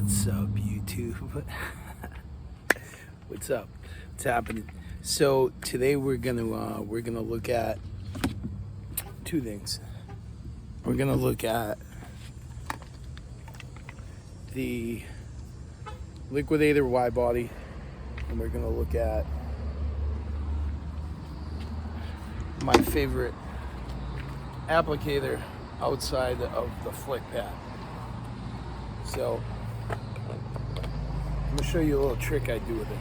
What's up, YouTube? What's up? What's happening? So today we're gonna look at two things. We're gonna look at the Liquidator Widebody, and we're gonna look at my favorite applicator outside of the flick pad. So I'm gonna show you a little trick I do with it.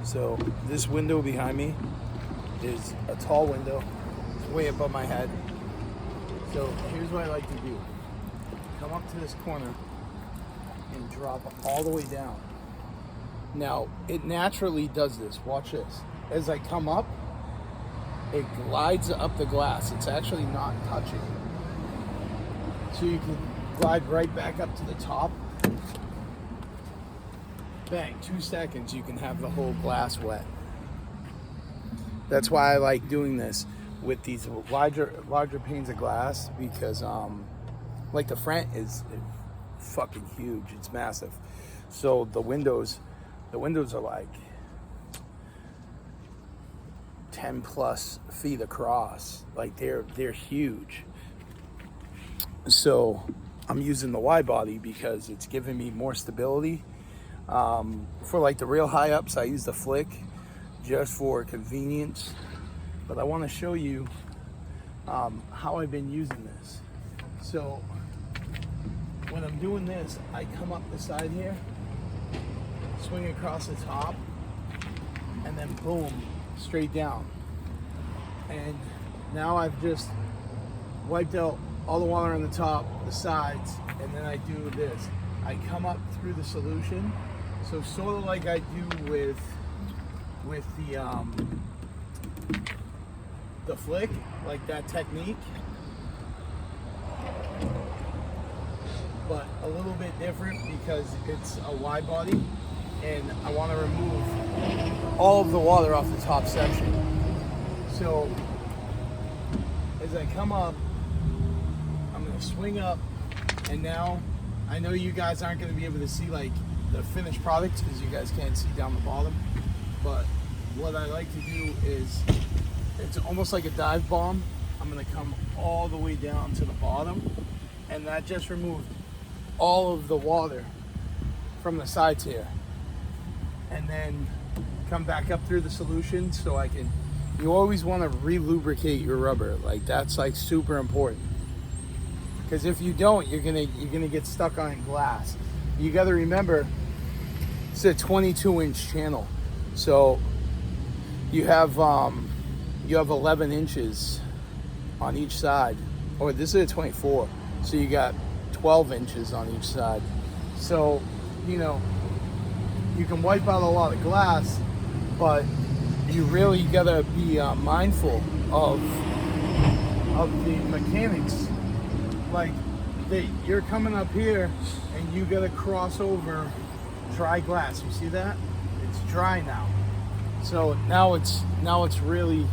So this window behind me is a tall window. It's way above my head. So here's what I like to do. Come up to this corner and drop all the way down. Now, it naturally does this. Watch this. As I come up, it glides up the glass. It's actually not touching. So you can glide right back up to the top. Bang, 2 seconds, you can have the whole glass wet. That's why I like doing this with these larger panes of glass, because like the front is fucking huge. It's massive. So the windows are like 10 plus feet across. Like they're huge. So I'm using the Widebody because it's giving me more stability. For like the real high ups, I use the flick just for convenience. But I want to show you how I've been using this. So when I'm doing this, I come up the side here, swing across the top, and then boom, straight down. And now I've just wiped out all the water on the top, the sides, and then I do this. I come up through the solution, so sort of like I do with the flick, like that technique, but a little bit different because it's a Widebody, and I want to remove all of the water off the top section. So as I come up, I'm going to swing up, and now I know you guys aren't going to be able to see like the finished product because you guys can't see down the bottom, but what I like to do is, it's almost like a dive bomb. I'm going to come all the way down to the bottom, and that just removed all of the water from the sides here, and then come back up through the solution. So I can, you always want to re-lubricate your rubber. Like that's like super important, because if you don't, you're gonna get stuck on glass. You got to remember, it's a 22-inch channel, so you have 11 inches on each side, or this is a 24, so you got 12 inches on each side. So you know you can wipe out a lot of glass, but you really gotta be mindful of the mechanics. Like you're coming up here and you gotta cross over dry glass. You see that? It's dry now. So now it's really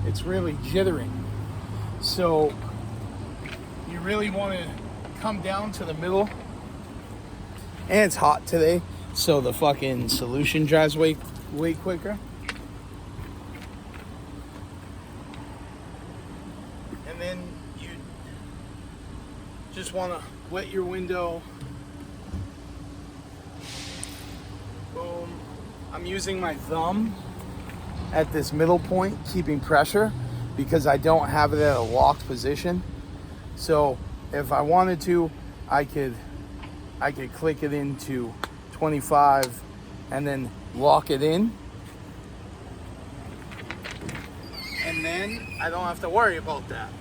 jittering. So you really want to come down to the middle. And it's hot today, so the fucking solution dries way quicker. And then you just want to wet your window. Boom. I'm using my thumb at this middle point, keeping pressure, because I don't have it at a locked position. So if I wanted to, I could click it into 25 and then lock it in, and then I don't have to worry about that.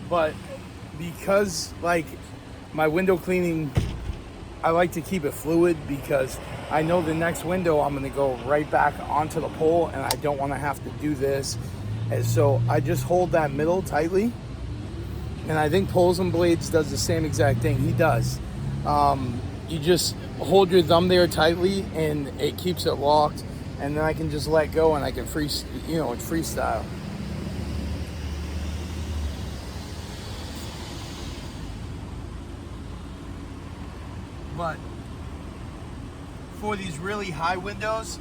But because like my window cleaning, I like to keep it fluid, because I know the next window I'm going to go right back onto the pole, and I don't want to have to do this. And so I just hold that middle tightly, and I think Poles and Blades does the same exact thing. He does. You just hold your thumb there tightly, and it keeps it locked, and then I can just let go, and I can it's freestyle. But for these really high windows,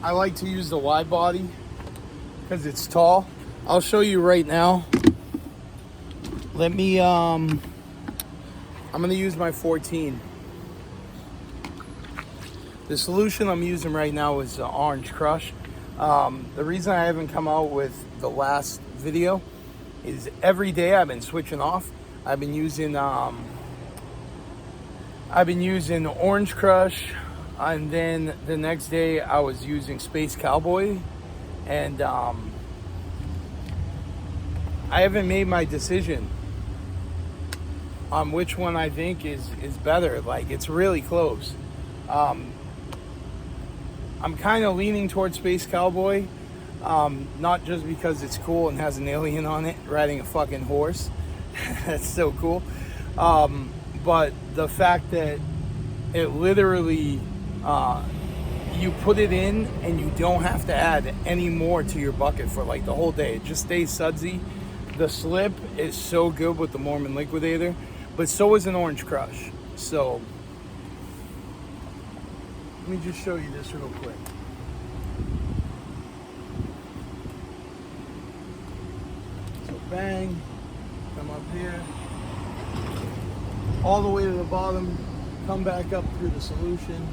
I like to use the Widebody because it's tall. I'll show you right now. Let me, I'm gonna use my 14. The solution I'm using right now is Orange Crush. The reason I haven't come out with the last video is every day I've been switching off. I've been using Orange Crush, and then the next day I was using Space Cowboy, and I haven't made my decision on which one I think is better. Like, it's really close. I'm kind of leaning towards Space Cowboy, not just because it's cool and has an alien on it riding a fucking horse. That's so cool. But the fact that it literally, you put it in and you don't have to add any more to your bucket for like the whole day. It just stays sudsy. The slip is so good with the Mormon Liquidator, but so is an Orange Crush. So let me just show you this real quick. So bang, come up here, all the way to the bottom, come back up through the solution,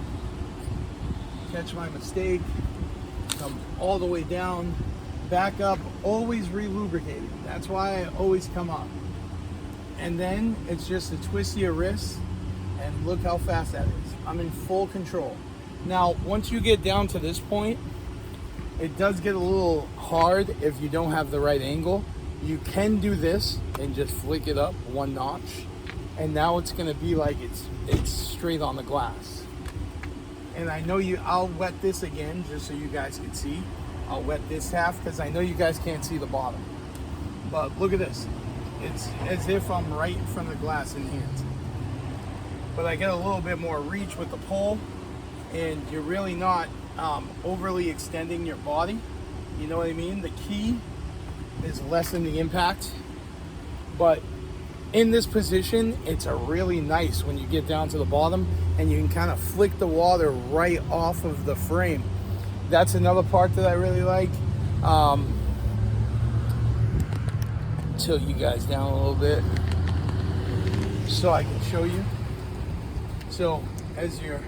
catch my mistake, come all the way down, back up, always re-lubricating. That's why I always come up. And then it's just a twist of your wrist, and look how fast that is. I'm in full control. Now, once you get down to this point, it does get a little hard if you don't have the right angle. You can do this and just flick it up one notch, and now it's gonna be like it's straight on the glass. And I know I'll wet this again just so you guys can see. I'll wet this half because I know you guys can't see the bottom. But look at this. It's as if I'm right in front of the glass in hands. But I get a little bit more reach with the pole, and you're really not overly extending your body. You know what I mean? The key is lessen the impact. But in this position, it's a really nice when you get down to the bottom and you can kind of flick the water right off of the frame. That's another part that I really like. Tilt you guys down a little bit so I can show you. So as you're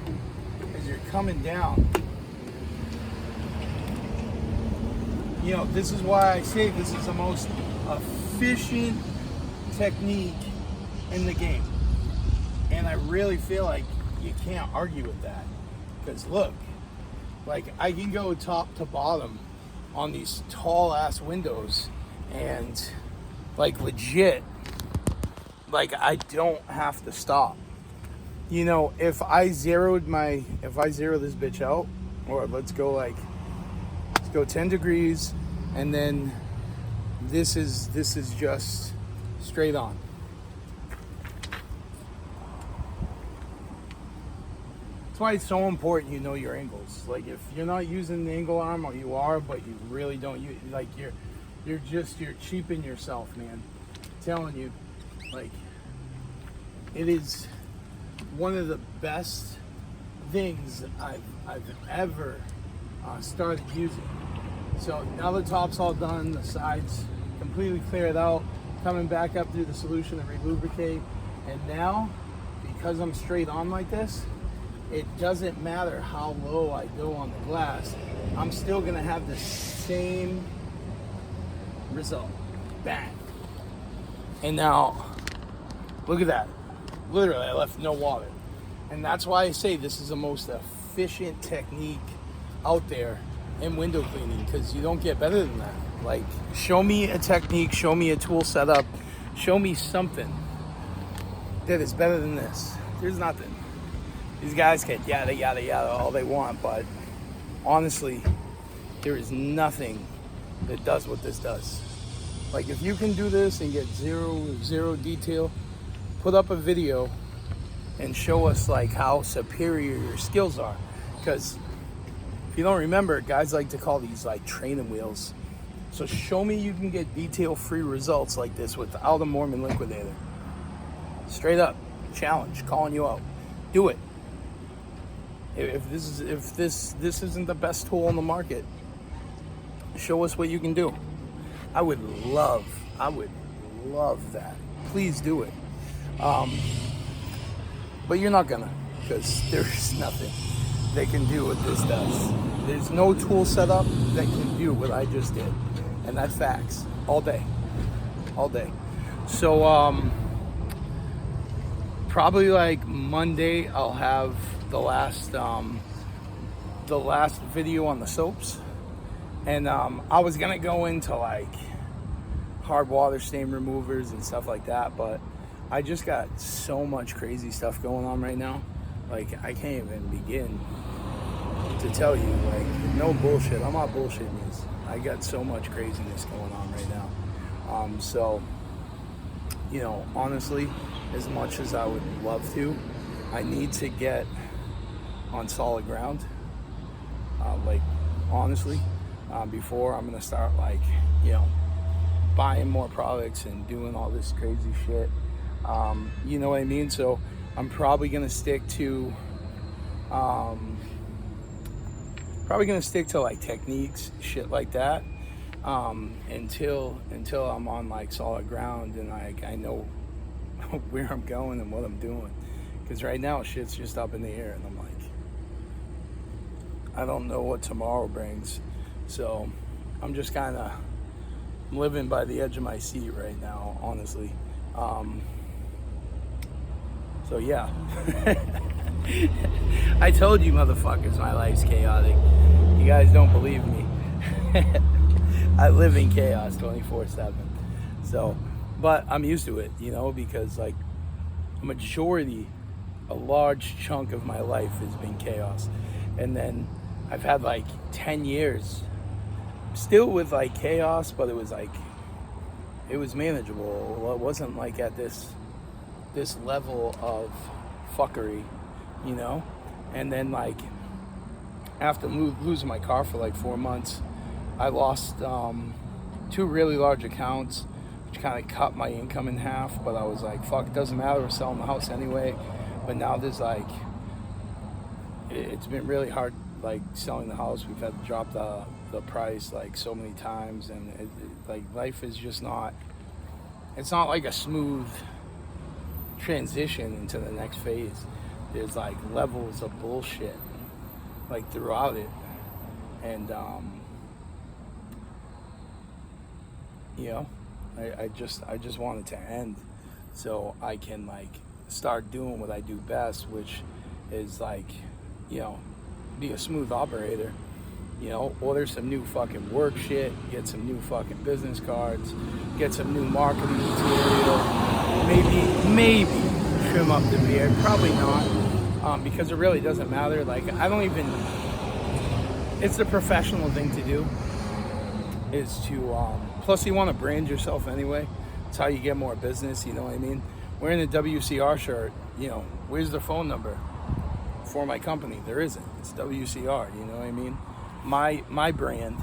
coming down, you know, this is why I say this is the most efficient technique in the game. And I really feel like you can't argue with that. Because look, like, I can go top to bottom on these tall ass windows, and like legit, like I don't have to stop. You know, if I zero this bitch out, or let's go 10 degrees, and then this is just straight on. That's why it's so important you know your angles. Like, if you're not using the angle arm, or you are, but you really don't use, like, you're cheaping yourself, man. I'm telling you, like, it is one of the best things I've ever started using. So now the top's all done, the sides completely cleared out, coming back up through the solution to re-lubricate, and now, because I'm straight on like this, it doesn't matter how low I go on the glass, I'm still gonna have the same result. Bang. And now, look at that. Literally, I left no water. And that's why I say this is the most efficient technique out there in window cleaning, because you don't get better than that. Like, show me a technique, show me a tool setup, show me something that is better than this. There's nothing. These guys can yada yada yada all they want, but honestly, there is nothing that does what this does. Like, if you can do this and get zero detail, put up a video and show us like how superior your skills are. Because if you don't remember, guys like to call these like training wheels. So show me you can get detail-free results like this without a Mormon Liquidator. Straight up challenge, calling you out. Do it. If this isn't the best tool on the market, show us what you can do. I would love that. Please do it. But you're not gonna, because there's nothing they can do what this does. There's no tool set up that can do what I just did. And that's facts. All day. So probably like Monday I'll have the last video on the soaps. And I was gonna go into like hard water stain removers and stuff like that, but I just got so much crazy stuff going on right now. Like, I can't even begin to tell you, like, no bullshit. I'm not bullshitting you. I got so much craziness going on right now. So, you know, honestly, as much as I would love to, I need to get on solid ground. Like, honestly, before I'm gonna start, like, you know, buying more products and doing all this crazy shit. You know what I mean? So I'm probably gonna stick to like techniques, shit like that, until I'm on like solid ground and I know where I'm going and what I'm doing. Because right now shit's just up in the air and I'm like, I don't know what tomorrow brings. So I'm just kind of living by the edge of my seat right now, honestly. So yeah. I told you motherfuckers my life's chaotic. You guys don't believe me. I live in chaos 24/7. So, but I'm used to it, you know, because like a large chunk of my life has been chaos. And then I've had like 10 years still with like chaos, but it was manageable. It wasn't like at this level of fuckery, you know. And then like after losing my car for like 4 months, I lost 2 really large accounts, which kind of cut my income in half. But I was like, fuck, it doesn't matter, we're selling the house anyway. But now there's like, it's been really hard, like selling the house. We've had to drop the price like so many times, and like life is just not, it's not like a smooth transition into the next phase. There's like levels of bullshit like throughout it, and you know, I just want it to end so I can like start doing what I do best, which is like, you know, be a smooth operator. You know, order some new fucking work shit, get some new fucking business cards, get some new marketing material, maybe trim up the beard, probably not, because it really doesn't matter. Like, I don't even, it's the professional thing to do, is to, plus you want to brand yourself anyway. It's how you get more business, you know what I mean? Wearing a WCR shirt, you know, where's the phone number for my company? There isn't. It's WCR, you know what I mean? My brand,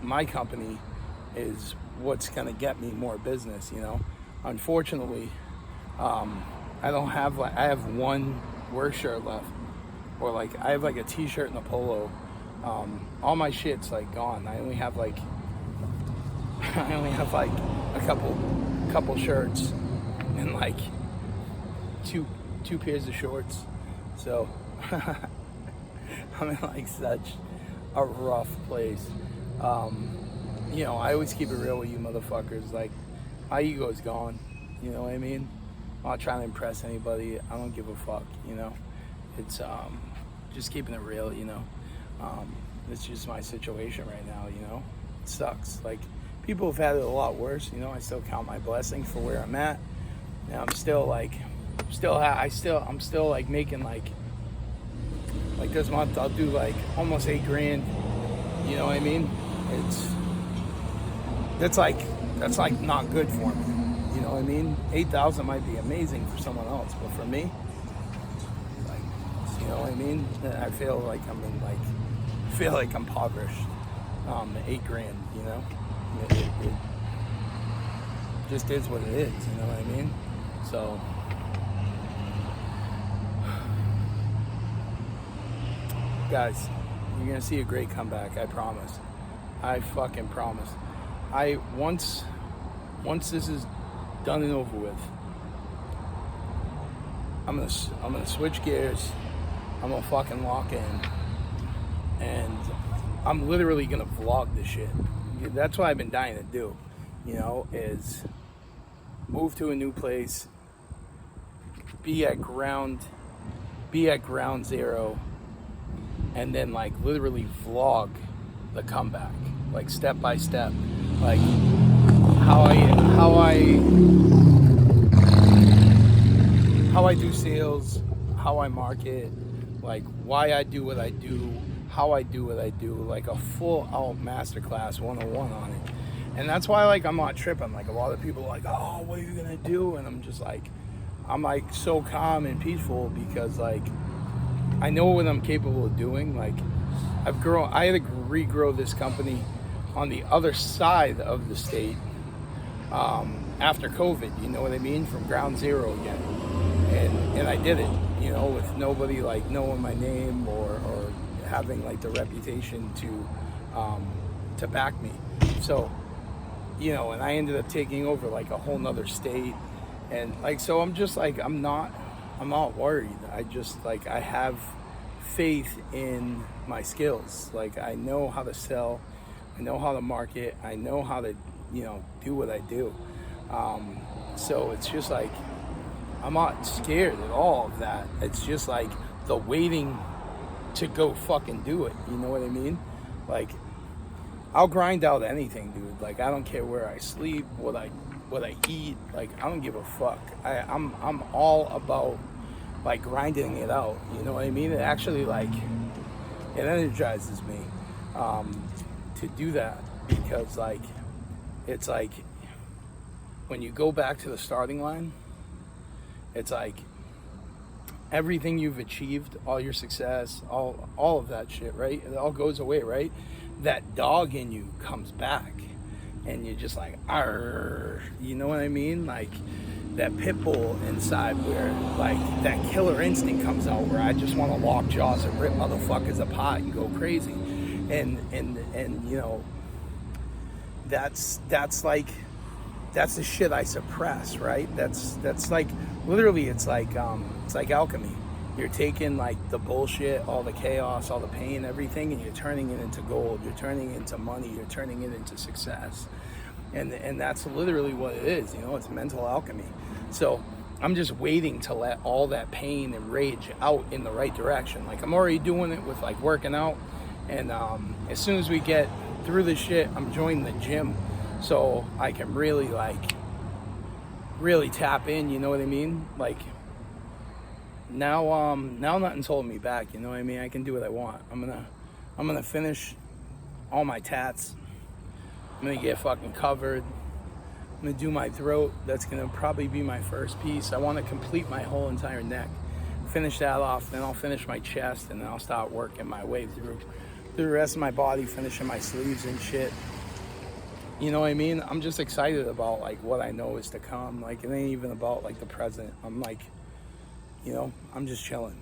my company is what's gonna get me more business, you know. Unfortunately, I have one work shirt left, or like I have like a t-shirt and a polo. All my shit's like gone. I only have like a couple shirts and like two pairs of shorts. So I'm in like such a rough place. You know, I always keep it real with you motherfuckers. Like, my ego's gone. You know what I mean? I'm not trying to impress anybody. I don't give a fuck, you know? It's just keeping it real, you know? It's just my situation right now, you know? It sucks. Like, people have had it a lot worse, you know? I still count my blessings for where I'm at. And I'm still like, I'm still like making like this month I'll do like almost $8 grand. You know what I mean? That's like not good for me. You know what I mean? 8,000 might be amazing for someone else, but for me, like, you know what I mean? I feel like I'm impoverished. 8 grand, you know? It just is what it is, you know what I mean? So guys, you're gonna see a great comeback. I promise. I fucking promise. Once this is done and over with, I'm gonna switch gears. I'm gonna fucking lock in, and I'm literally gonna vlog this shit. That's what I've been dying to do, you know, is move to a new place, be at ground zero, and then like literally vlog the comeback, like step by step, like how I do sales, how I market, like why I do what I do, how I do what I do, like a full out masterclass 101 on it. And that's why like I'm not tripping. Like a lot of people are like, oh, what are you gonna do? And I'm just like, I'm like so calm and peaceful because like I know what I'm capable of doing. Like I had to regrow this company on the other side of the state after COVID, you know what I mean? From ground zero again. And I did it, you know, with nobody like knowing my name or having like the reputation to back me. So, you know, and I ended up taking over like a whole nother state. And like, so I'm just like, I'm not worried. I just like, I have faith in my skills. Like I know how to sell, I know how to market, I know how to, you know, do what I do. So it's just like, I'm not scared at all of that. It's just like the waiting to go fucking do it. You know what I mean? Like I'll grind out anything, dude. Like I don't care where I sleep, what I eat. Like I don't give a fuck. I'm all about like grinding it out. You know what I mean? It actually like it energizes me to do that because like it's like when you go back to the starting line, it's like everything you've achieved, all your success, all of that shit, right? It all goes away, right? That dog in you comes back and you're just like, arr, you know what I mean? Like that pit bull inside where like that killer instinct comes out where I just want to lock jaws and rip motherfuckers apart and go crazy. And you know, that's the shit I suppress, right? That's like literally it's like alchemy. You're taking like the bullshit, all the chaos, all the pain, everything, and you're turning it into gold. You're turning it into money. You're turning it into success, and that's literally what it is. You know, it's mental alchemy. So I'm just waiting to let all that pain and rage out in the right direction. Like I'm already doing it with like working out, and as soon as we get through this shit, I'm joining the gym. So I can really tap in, you know what I mean? Like now nothing's holding me back, you know what I mean? I can do what I want. I'm gonna finish all my tats. I'm gonna get fucking covered. I'm gonna do my throat. That's gonna probably be my first piece. I want to complete my whole entire neck, finish that off, then I'll finish my chest, and then I'll start working my way through the rest of my body, finishing my sleeves and shit. You know what I mean? I'm just excited about like what I know is to come. Like it ain't even about like the present. I'm like, you know, I'm just chilling.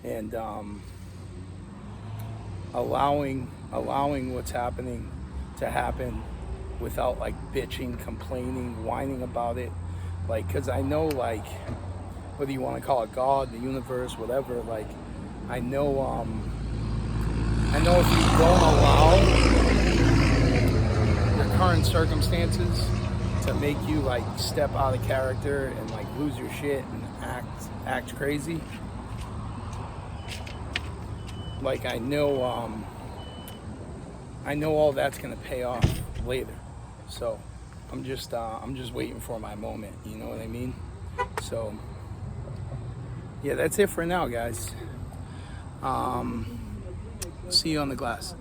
And allowing what's happening to happen without like bitching, complaining, whining about it. Like, cause I know like, whether you want to call it God, the universe, whatever, like I know if you don't allow your current circumstances to make you like step out of character and like lose your shit and act crazy, like I know all that's gonna pay off later. So I'm just waiting for my moment, you know what I mean? So yeah, that's it for now, guys. See you on the glass.